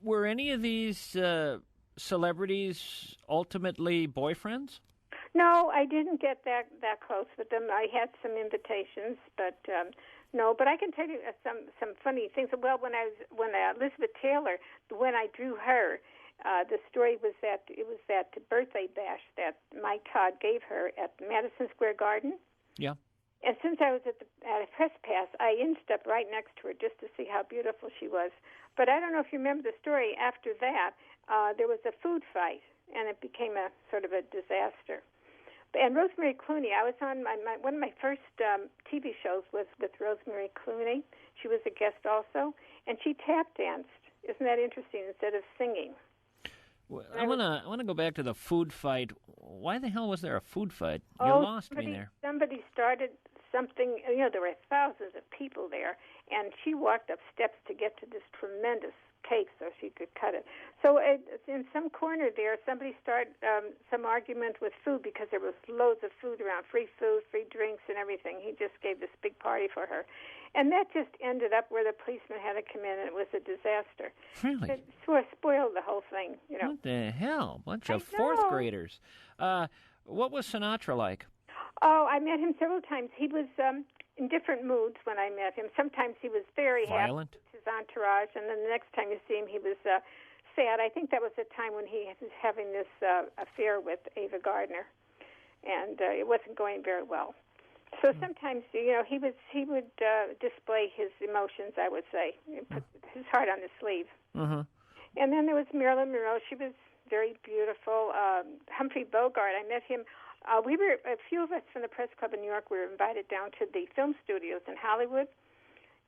Were any of these celebrities ultimately boyfriends? No, I didn't get that close with them. I had some invitations, but no. But I can tell you some funny things. Well, when Elizabeth Taylor, when I drew her, the story was that it was that birthday bash that Mike Todd gave her at Madison Square Garden. Yeah. And since I was at a press pass, I inched up right next to her just to see how beautiful she was. But I don't know if you remember the story. After that, there was a food fight, and it became a sort of a disaster. And Rosemary Clooney, I was on one of my first TV shows was with Rosemary Clooney. She was a guest also, and she tap danced. Isn't that interesting? Instead of singing. Well, I wanna go back to the food fight. Why the hell was there a food fight? You lost me there. Somebody started something. There were thousands of people there, and she walked up steps to get to this tremendous cake so she could cut it. So in some corner there, somebody started some argument with food because there was loads of food around, free food, free drinks, and everything. He just gave this big party for her. And that just ended up where the policeman had to come in, and it was a disaster. Really? It sort of spoiled the whole thing, What the hell? Bunch of fourth graders. What was Sinatra like? Oh, I met him several times. He was in different moods when I met him. Sometimes he was very violent, happy with his entourage, and then the next time you see him, he was sad. I think that was the time when he was having this affair with Ava Gardner, and it wasn't going very well. So sometimes, he would display his emotions, I would say, put his heart on his sleeve. Mm-hmm. And then there was Marilyn Monroe. She was very beautiful. Humphrey Bogart, I met him. A few of us from the Press Club in New York were invited down to the film studios in Hollywood,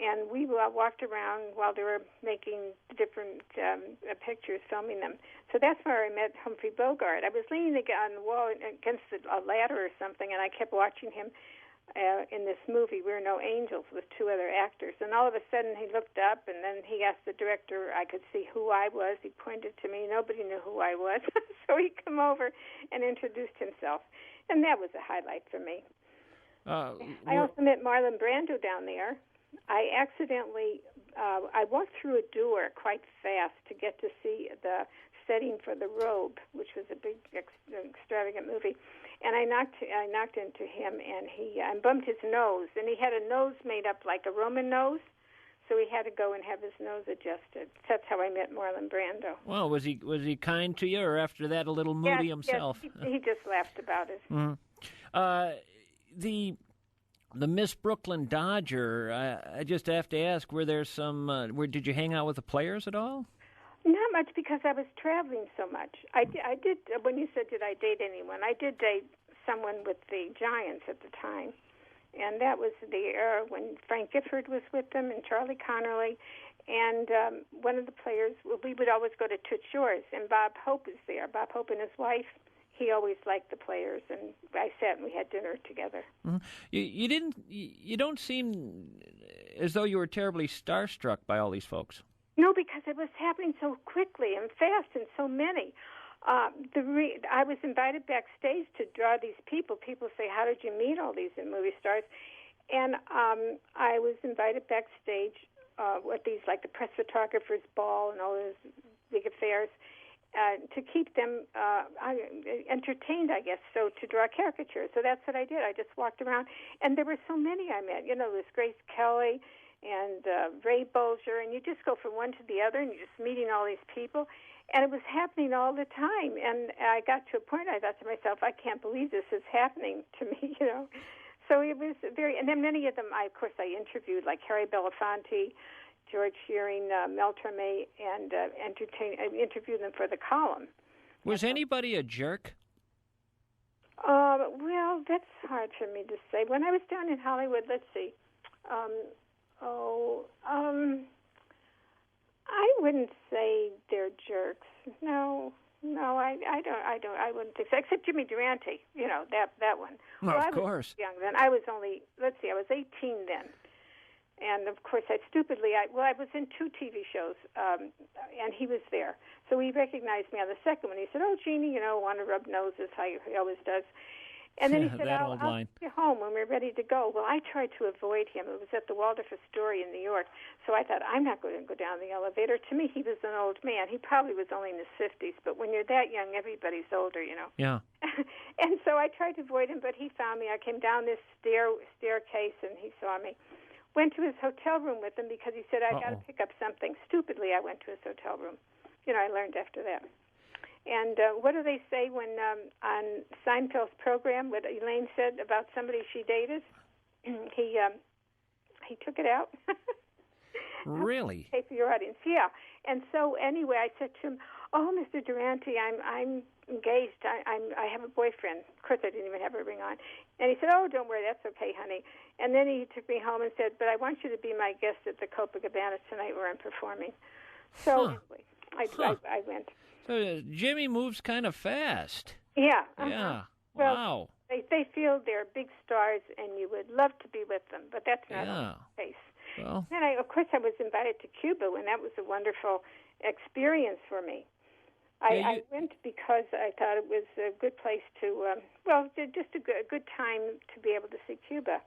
and we walked around while they were making different pictures, filming them. So that's where I met Humphrey Bogart. I was leaning on the wall against a ladder or something, and I kept watching him in this movie, We're No Angels, with two other actors. And all of a sudden he looked up, and then he asked the director, I could see who I was. He pointed to me. Nobody knew who I was. So he came over and introduced himself. And that was a highlight for me. I also met Marlon Brando down there. I accidentally, I walked through a door quite fast to get to see the setting for The Robe, which was a big, extravagant movie. And I knocked into him, and I bumped his nose. And he had a nose made up like a Roman nose, so he had to go and have his nose adjusted. That's how I met Marlon Brando. Well, was he kind to you, or after that a little moody himself? Yes, he just laughed about it. Mm-hmm. The Miss Brooklyn Dodger, I just have to ask, were there some, did you hang out with the players at all? Not much, because I was traveling so much. I did, when you said, did I date anyone, I did date someone with the Giants at the time. And that was the era when Frank Gifford was with them and Charlie Connerly. And one of the players, we would always go to Toots Shores, and Bob Hope is there. Bob Hope and his wife, he always liked the players, and I sat and we had dinner together. Mm-hmm. You don't seem as though you were terribly starstruck by all these folks. No, because it was happening so quickly and fast, and so many. I was invited backstage to draw these people. People say, how did you meet all these movie stars? And I was invited backstage with these, like the press photographer's ball and all those big affairs, to keep them entertained, I guess, so to draw caricatures. So that's what I did. I just walked around, and there were so many I met. There's Grace Kelly and Ray Bolger, and you just go from one to the other, and you're just meeting all these people. And it was happening all the time. And I got to a point, I thought to myself, I can't believe this is happening to me, So it was very, and then many of them, I interviewed, like Harry Belafonte, George Shearing, Mel Torme, and I interviewed them for the column. Was anybody a jerk? Well, that's hard for me to say. When I was down in Hollywood, let's see, I wouldn't say they're jerks. No, I wouldn't think so. Except Jimmy Durante, that one. Well, of course. I was young then. I was only, I was 18 then. And, of course, I was in 2 TV shows, and he was there. So he recognized me on the second one. He said, oh, Jeannie, want to rub noses, how he always does. And then he said, that I'll old line. take you home when we're ready to go. Well, I tried to avoid him. It was at the Waldorf Astoria in New York. So I thought, I'm not going to go down the elevator. To me, he was an old man. He probably was only in his 50s. But when you're that young, everybody's older, you know. Yeah. And so I tried to avoid him, but he found me. I came down this staircase, and he saw me. Went to his hotel room with him because he said, I got to pick up something. Stupidly, I went to his hotel room. You know, I learned after that. And what do they say when on Seinfeld's program, what Elaine said about somebody she dated? He took it out. Really? Okay, for your audience, yeah. And so anyway, I said to him, "Oh, Mr. Durante, I'm engaged. I have a boyfriend." Of course, I didn't even have a ring on. And he said, "Oh, don't worry, that's okay, honey." And then he took me home and said, "But I want you to be my guest at the Copacabana tonight where I'm performing." So anyway, I went. So Jimmy moves kind of fast. Yeah. Yeah. Well, Wow. They feel they're big stars, and you would love to be with them, but that's not always the case. Well. And of course, I was invited to Cuba, and that was a wonderful experience for me. I went because I thought it was a good place to, just a good time to be able to see Cuba.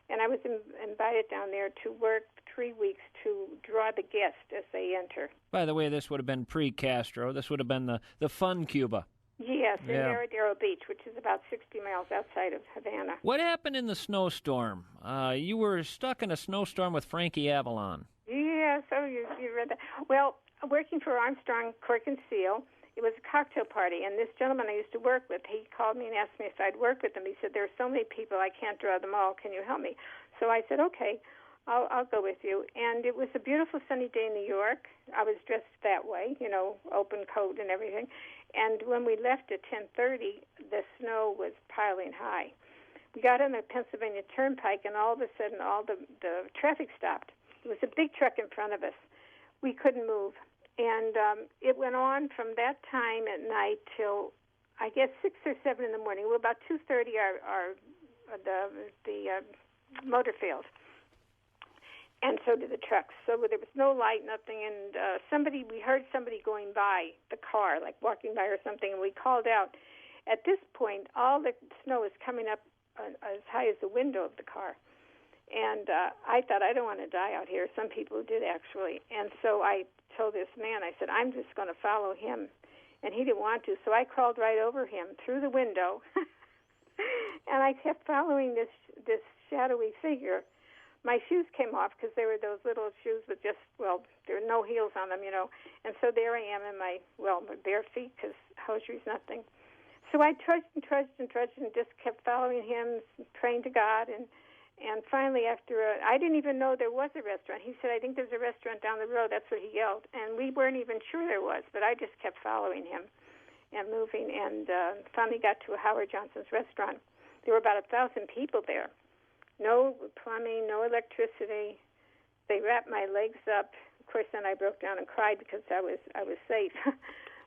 And I was invited down there to work 3 weeks to draw the guest as they enter. By the way, this would have been pre-Castro. This would have been the fun Cuba. Yes, in Veradero Beach, which is about 60 miles outside of Havana. What happened in the snowstorm? You were stuck in a snowstorm with Frankie Avalon. Yes, you read that. Well, working for Armstrong, Cork and Seal, it was a cocktail party, and this gentleman I used to work with, he called me and asked me if I'd work with him. He said, "There are so many people, I can't draw them all. Can you help me?" So I said, "Okay, I'll go with you." And it was a beautiful sunny day in New York. I was dressed that way, you know, open coat and everything. And when we left at 10:30, the snow was piling high. We got on the Pennsylvania Turnpike, and all of a sudden, all the traffic stopped. There was a big truck in front of us. We couldn't move. And it went on from that time at night till, I guess, 6 or 7 in the morning. Well, about 2:30, the motor failed. And so did the trucks. So there was no light, nothing. And we heard somebody going by the car, like walking by or something, and we called out. At this point, all the snow is coming up as high as the window of the car. And I thought, I don't want to die out here. Some people did, actually. And so I told this man, I said, I'm just going to follow him. And he didn't want to, so I crawled right over him through the window. And I kept following this shadowy figure. My shoes came off because they were those little shoes with there were no heels on them, you know. And so there I am in my bare feet because hosiery's nothing. So I trudged and just kept following him, praying to God. And finally, I didn't even know there was a restaurant. He said, "I think there's a restaurant down the road." That's what he yelled. And we weren't even sure there was, but I just kept following him and moving. And finally got to a Howard Johnson's restaurant. There were about 1,000 people there. No plumbing, no electricity. They wrapped my legs up. Of course, then I broke down and cried because I was safe.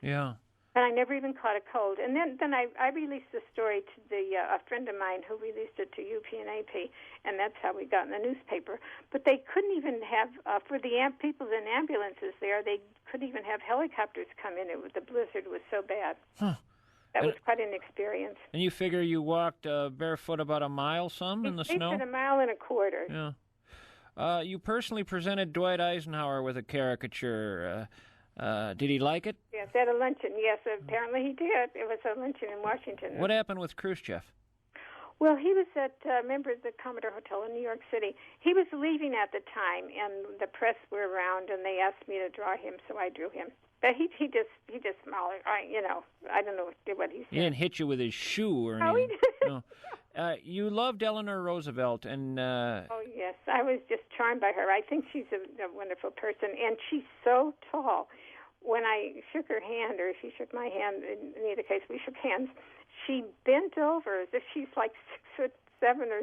Yeah. And I never even caught a cold. And then I released the story to a friend of mine who released it to UP and AP, and that's how we got in the newspaper. But they couldn't even have, for the people in ambulances there, they couldn't even have helicopters come in. The blizzard was so bad. Huh. That was quite an experience. And you figure you walked barefoot about a mile in the snow? It's a mile and a quarter. Yeah. You personally presented Dwight Eisenhower with a caricature. Did he like it? Yes, at a luncheon. Yes, apparently he did. It was a luncheon in Washington. What happened with Khrushchev? Well, he was at member of the Commodore Hotel in New York City. He was leaving at the time, and the press were around, and they asked me to draw him, so I drew him. But he just smiled. I don't know what he said. He didn't hit you with his shoe or anything. Oh, he didn't. No. You loved Eleanor Roosevelt, and oh yes, I was just charmed by her. I think she's a wonderful person, and she's so tall. When I shook her hand, or she shook my hand, in either case we shook hands, she bent over as if she's like 6'7" or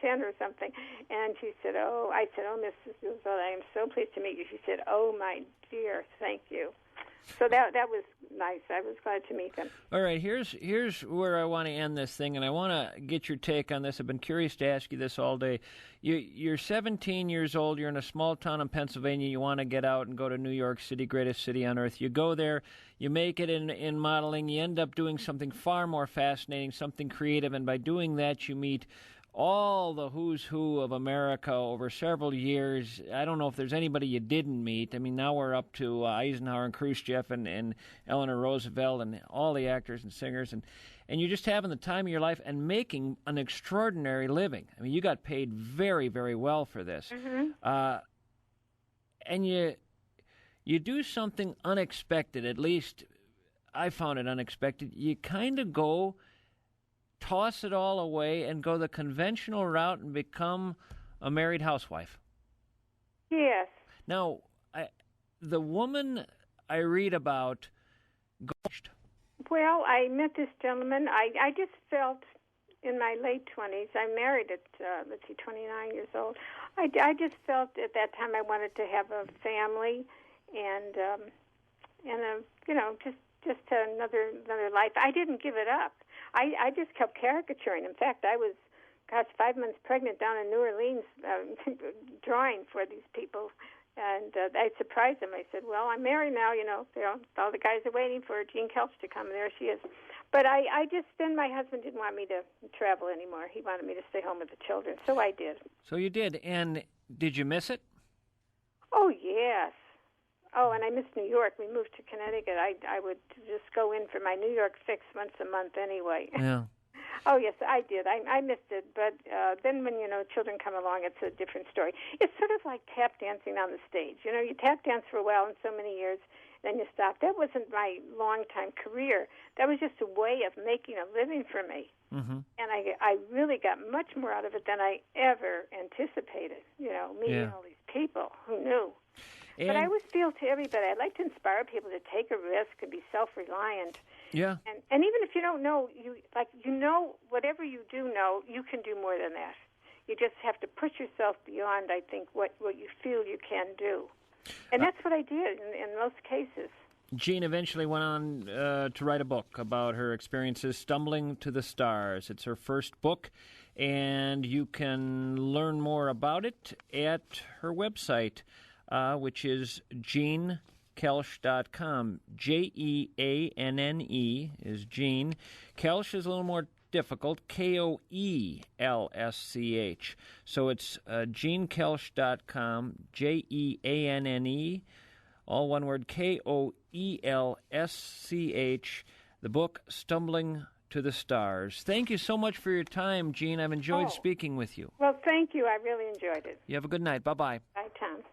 10 or something. And she said, I said, Mrs. Roosevelt, I am so pleased to meet you. She said, "Oh, my dear, thank you." So that was nice. I was glad to meet them. All right, here's where I want to end this thing, and I want to get your take on this. I've been curious to ask you this all day. You're 17 years old. You're in a small town in Pennsylvania. You want to get out and go to New York City, greatest city on earth. You go there. You make it in modeling. You end up doing something far more fascinating, something creative, and by doing that, you meet all the who's who of America over several years. I don't know if there's anybody you didn't meet. I mean, now we're up to Eisenhower and Khrushchev and Eleanor Roosevelt and all the actors and singers. And you're just having the time of your life and making an extraordinary living. I mean, you got paid very, very well for this. Mm-hmm. And you do something unexpected. At least I found it unexpected. You kind of go toss it all away and go the conventional route and become a married housewife. Yes. Now, the woman I read about, well, I met this gentleman. I just felt in my late 20s, I married at, 29 years old. I just felt at that time I wanted to have a family and just another life. I didn't give it up. I just kept caricaturing. In fact, I was, 5 months pregnant down in New Orleans drawing for these people. And I surprised them. I said, well, I'm married now, all the guys are waiting for Jeanne Koelsch to come, and there she is. But then my husband didn't want me to travel anymore. He wanted me to stay home with the children, so I did. So you did. And did you miss it? Oh, yes. Oh, and I missed New York. We moved to Connecticut. I would just go in for my New York fix once a month anyway. Yeah. Oh, yes, I did. I missed it. But then when, children come along, it's a different story. It's sort of like tap dancing on the stage. You tap dance for a while in so many years, then you stop. That wasn't my long-time career. That was just a way of making a living for me. Mm-hmm. And I really got much more out of it than I ever anticipated, meeting all these people. Who knew? But I always feel to everybody, I like to inspire people to take a risk and be self-reliant. Yeah. And even if you don't know, whatever you do know, you can do more than that. You just have to push yourself beyond, I think, what you feel you can do. And that's what I did in most cases. Jeanne eventually went on to write a book about her experiences stumbling to the stars. It's her first book, and you can learn more about it at her website, which is JeanneKoelsch.com. Jeanne is Jeanne. Koelsch is a little more difficult. Koelsch. So it's JeanneKoelsch.com. Jeanne, all one word, Koelsch. The book, Stumbling to the Stars. Thank you so much for your time, Jeanne. I've enjoyed speaking with you. Well, thank you. I really enjoyed it. You have a good night. Bye-bye. Bye, Tom.